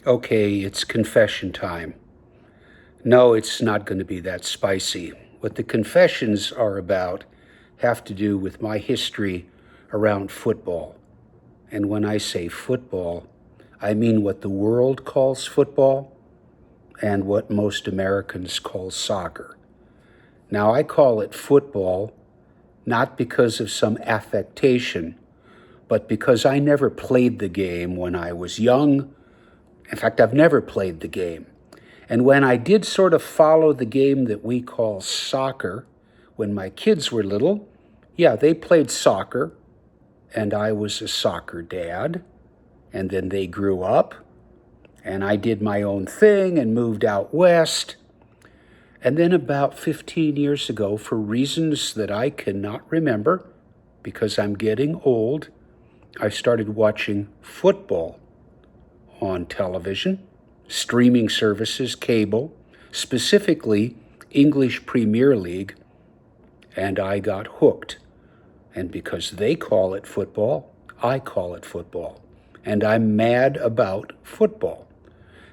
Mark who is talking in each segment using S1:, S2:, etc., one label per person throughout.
S1: Okay, it's confession time. No, it's not going to be that spicy. What the confessions are about have to do with my history around football. And when I say football, I mean what the world calls football and what most Americans call soccer. Now, I call it football not because of some affectation, but because I never played the game when I was young. In fact, I've never played the game. And when I did sort of follow the game that we call soccer, when my kids were little, yeah, they played soccer, and I was a soccer dad. And then they grew up, and I did my own thing and moved out west. And then about 15 years ago, for reasons that I cannot remember, because I'm getting old, I started watching football on television, streaming services, cable, specifically English Premier League, and I got hooked. And because they call it football, I call it football. And I'm mad about football.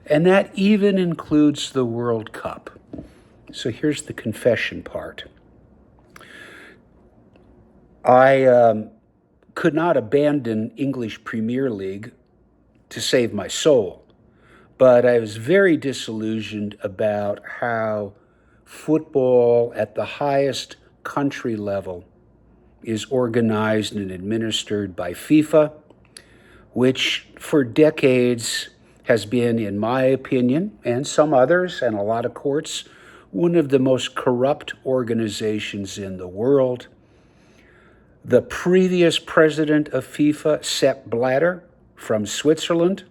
S1: And that even includes the World Cup. So here's the confession part. I could not abandon English Premier League to save my soul. But I was very disillusioned about how football at the highest country level is organized and administered by FIFA, which for decades has been, in my opinion, and some others, and a lot of courts, one of the most corrupt organizations in the world. The previous president of FIFA, Sepp Blatter, from Switzerland.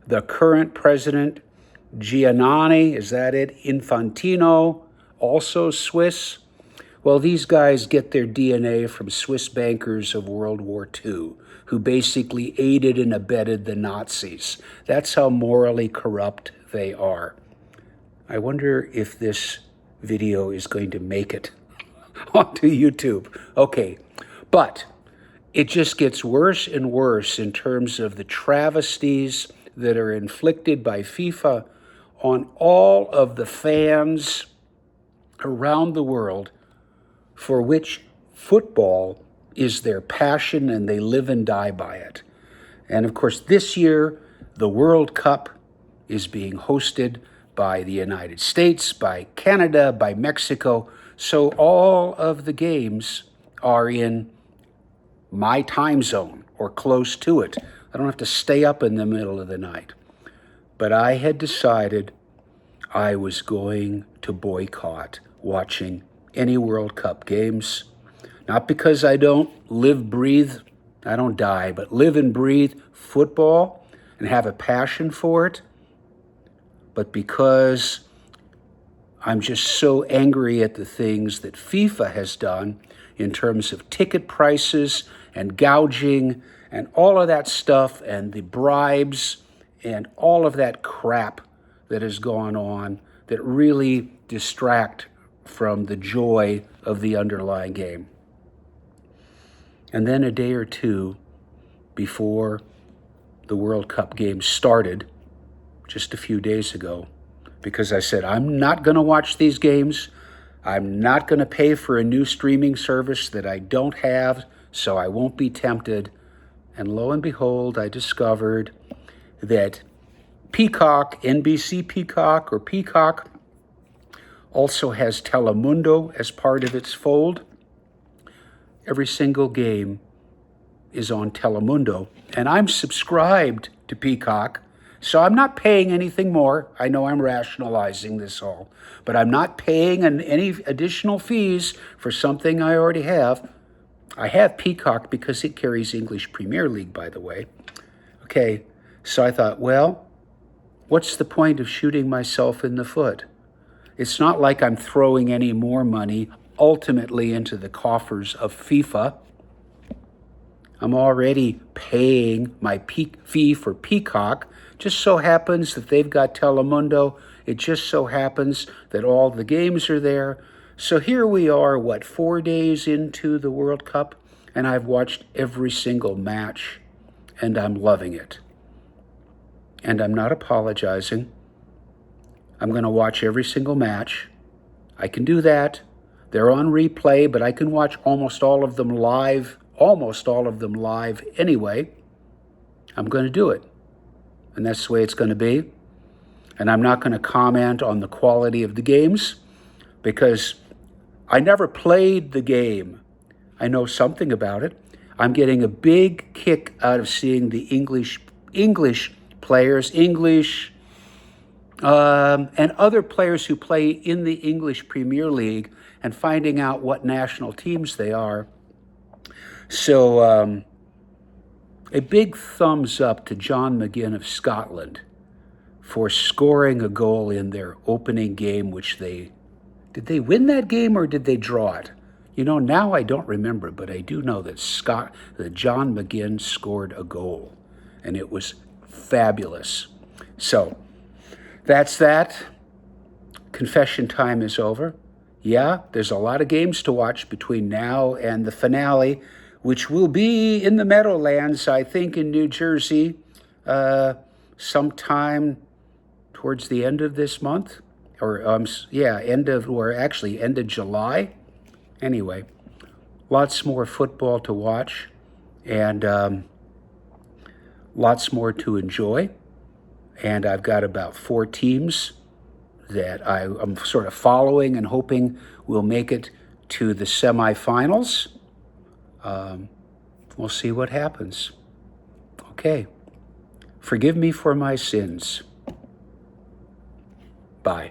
S1: The current president, Gianni, is that it? Infantino, also Swiss. Well, these guys get their DNA from Swiss bankers of World War II, who basically aided and abetted the Nazis. That's how morally corrupt they are. I wonder if this video is going to make it onto YouTube. Okay, but it just gets worse and worse in terms of the travesties that are inflicted by FIFA on all of the fans around the world for which football is their passion and they live and die by it. And of course, this year, the World Cup is being hosted by the United States, by Canada, by Mexico. So all of the games are in my time zone or close to it. I don't have to stay up in the middle of the night. But I had decided I was going to boycott watching any World Cup games. Not because I don't I don't die, but live and breathe football and have a passion for it, but because I'm just so angry at the things that FIFA has done in terms of ticket prices and gouging and all of that stuff and the bribes and all of that crap that has gone on that really distract from the joy of the underlying game. And then a day or two before the World Cup game started, just a few days ago, because I said, I'm not going to watch these games. I'm not going to pay for a new streaming service that I don't have, so I won't be tempted. And lo and behold, I discovered that Peacock, NBC Peacock or Peacock, also has Telemundo as part of its fold. Every single game is on Telemundo, and I'm subscribed to Peacock, so I'm not paying anything more. I know I'm rationalizing this all, but I'm not paying any additional fees for something I already have. I have Peacock because it carries English Premier League, by the way. Okay, so I thought, well, what's the point of shooting myself in the foot? It's not like I'm throwing any more money ultimately into the coffers of FIFA. I'm already paying my fee for Peacock. Just so happens that they've got Telemundo. It just so happens that all the games are there. So here we are, 4 days into the World Cup, and I've watched every single match, and I'm loving it. and I'm not apologizing. I'm going to watch every single match. I can do that. They're on replay, but I can watch almost all of them live anyway. I'm going to do it. And that's the way it's going to be. And I'm not going to comment on the quality of the games because I never played the game. I know something about it. I'm getting a big kick out of seeing the English players, and other players who play in the English Premier League and finding out what national teams they are. So a big thumbs up to John McGinn of Scotland for scoring a goal in their opening game, which did they win that game or did they draw it? Now I don't remember, but I do know that John McGinn scored a goal, and it was fabulous. So that's that. Confession time is over. Yeah, there's a lot of games to watch between now and the finale, which will be in the Meadowlands, I think, in New Jersey, sometime towards the end of this month, or end of July. Anyway, lots more football to watch, and lots more to enjoy. And I've got about 4 teams that I'm sort of following and hoping will make it to the semifinals. We'll see what happens. Okay. Forgive me for my sins. Bye.